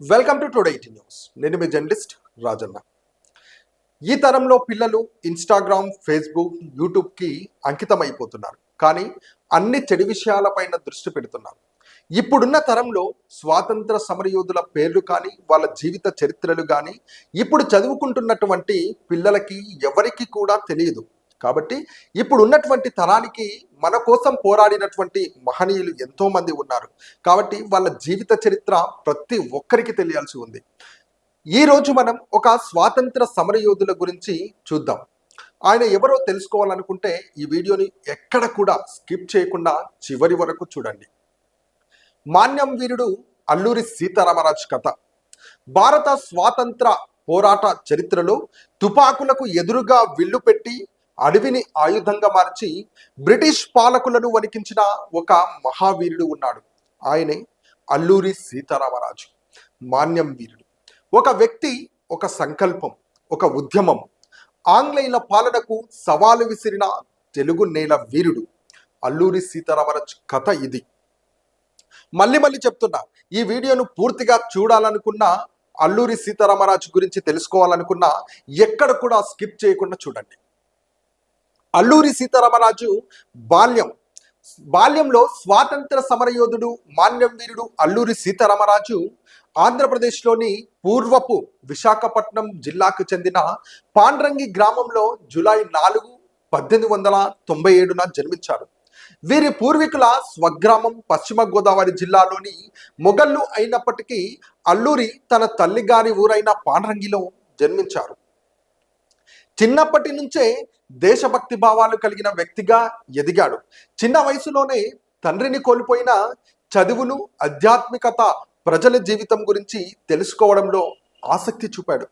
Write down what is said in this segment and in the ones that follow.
Welcome to today ET news. నేను మీ journalist Rajanna. ఈ తరంలో పిల్లలు ఇన్స్టాగ్రామ్, ఫేస్బుక్, యూట్యూబ్కి అంకితం అయిపోతున్నారు. కానీ అన్ని చెడు విషయాలపైన దృష్టి పెడుతున్నారు. ఇప్పుడున్న తరంలో స్వాతంత్ర సమరయోధుల పేర్లు కానీ వాళ్ళ జీవిత చరిత్రలు కానీ ఇప్పుడు చదువుకుంటున్నటువంటి పిల్లలకి ఎవరికి కూడా తెలియదు. కాబట్టి ఇప్పుడు ఉన్నటువంటి తరానికి మన కోసం పోరాడినటువంటి మహనీయులు ఎంతో మంది ఉన్నారు. కాబట్టి వాళ్ళ జీవిత చరిత్ర ప్రతి ఒక్కరికి తెలియాల్సి ఉంది. ఈ రోజు మనం ఒక స్వాతంత్ర సమరయోధుల గురించి చూద్దాం. ఆయన ఎవరో తెలుసుకోవాలనుకుంటే ఈ వీడియోని ఎక్కడ కూడా స్కిప్ చేయకుండా చివరి వరకు చూడండి. మాన్యం వీరుడు అల్లూరి సీతారామరాజు కథ. భారత స్వాతంత్ర పోరాట చరిత్రలో తుపాకులకు ఎదురుగా విల్లు పెట్టి అడవిని ఆయుధంగా మార్చి బ్రిటిష్ పాలకులను వణికించిన ఒక మహావీరుడు ఉన్నాడు. ఆయనే అల్లూరి సీతారామరాజు. మాన్యం వీరుడు ఒక వ్యక్తి, ఒక సంకల్పం, ఒక ఉద్యమం. ఆంగ్లేయుల పాలనకు సవాలు విసిరిన తెలుగు నేల వీరుడు అల్లూరి సీతారామరాజు కథ ఇది. మళ్ళీ చెప్తున్నా, ఈ వీడియోను పూర్తిగా చూడాలనుకున్నా, అల్లూరి సీతారామరాజు గురించి తెలుసుకోవాలనుకున్నా ఎక్కడ కూడా స్కిప్ చేయకుండా చూడండి. అల్లూరి సీతారామరాజు బాల్యంలో స్వాతంత్ర సమరయోధుడు మాన్యం వీరుడు అల్లూరి సీతారామరాజు ఆంధ్రప్రదేశ్లోని పూర్వపు విశాఖపట్నం జిల్లాకు చెందిన పాండ్రంగి గ్రామంలో జూలై 4, 1897 జన్మించారు. వీరి పూర్వీకుల స్వగ్రామం పశ్చిమ గోదావరి జిల్లాలోని మొగళ్ళు అయినప్పటికీ అల్లూరి తన తల్లిగారి ఊరైన పాండ్రంగిలో జన్మించారు. చిన్నప్పటి నుంచే దేశభక్తి భావాలు కలిగిన వ్యక్తిగా ఎదిగాడు. చిన్న వయసులోనే తండ్రిని కోల్పోయిన చదువులు, ఆధ్యాత్మికత, ప్రజల జీవితం గురించి తెలుసుకోవడంలో ఆసక్తి చూపాడు.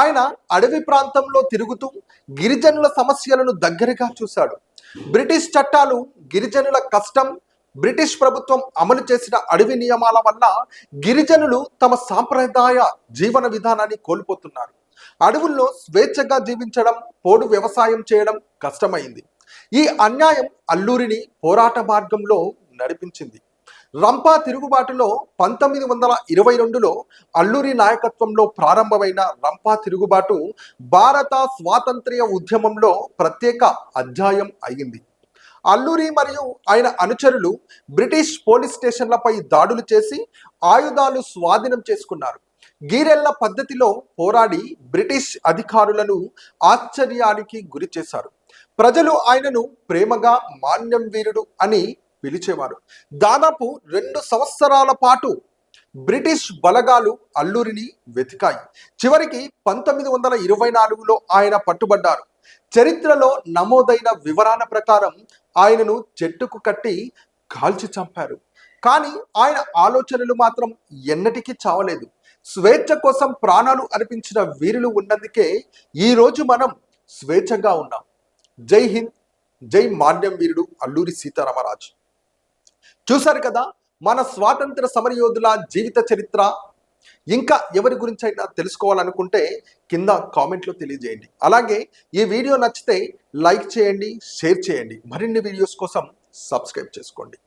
ఆయన అడవి ప్రాంతంలో తిరుగుతూ గిరిజనుల సమస్యలను దగ్గరగా చూశాడు. బ్రిటిష్ చట్టాలు, గిరిజనుల కష్టం, బ్రిటిష్ ప్రభుత్వం అమలు చేసిన అడవి నియమాల వల్ల గిరిజనులు తమ సాంప్రదాయ జీవన విధానాన్ని కోల్పోతున్నారు. అడవుల్లో స్వేచ్ఛగా జీవించడం, పోడు వ్యవసాయం చేయడం కష్టమైంది. ఈ అన్యాయం అల్లూరిని పోరాట మార్గంలో నడిపించింది. రంపా తిరుగుబాటులో 1922లో అల్లూరి నాయకత్వంలో ప్రారంభమైన రంపా తిరుగుబాటు భారత స్వాతంత్ర్య ఉద్యమంలో ప్రత్యేక అధ్యాయం అయ్యింది. అల్లూరి మరియు ఆయన అనుచరులు బ్రిటిష్ పోలీస్ స్టేషన్లపై దాడులు చేసి ఆయుధాలు స్వాధీనం చేసుకున్నారు. గీరెళ్ల పద్ధతిలో పోరాడి బ్రిటిష్ అధికారులను ఆశ్చర్యానికి గురి చేశారు. ప్రజలు ఆయనను ప్రేమగా మాన్యం వీరుడు అని పిలిచేవారు. దాదాపు 2 సంవత్సరాల పాటు బ్రిటిష్ బలగాలు అల్లూరిని వెతికాయి. చివరికి 1924లో ఆయన పట్టుబడ్డారు. చరిత్రలో నమోదైన వివరణ ప్రకారం ఆయనను చెట్టుకు కట్టి కాల్చి చంపారు. కానీ ఆయన ఆలోచనలు మాత్రం ఎన్నటికీ చావలేదు. స్వేచ్ఛ కోసం ప్రాణాలు అర్పించిన వీరులు ఉన్నందుకే ఈరోజు మనం స్వేచ్ఛగా ఉన్నాం. జై హింద్, జై మాన్యం వీరుడు అల్లూరి సీతారామరాజు. చూశారు కదా మన స్వాతంత్ర సమరయోధుల జీవిత చరిత్ర. ఇంకా ఎవరి గురించి అయినా తెలుసుకోవాలనుకుంటే కింద కామెంట్లో తెలియజేయండి. అలాగే ఈ వీడియో నచ్చితే లైక్ చేయండి, షేర్ చేయండి. మరిన్ని వీడియోస్ కోసం సబ్స్క్రైబ్ చేసుకోండి.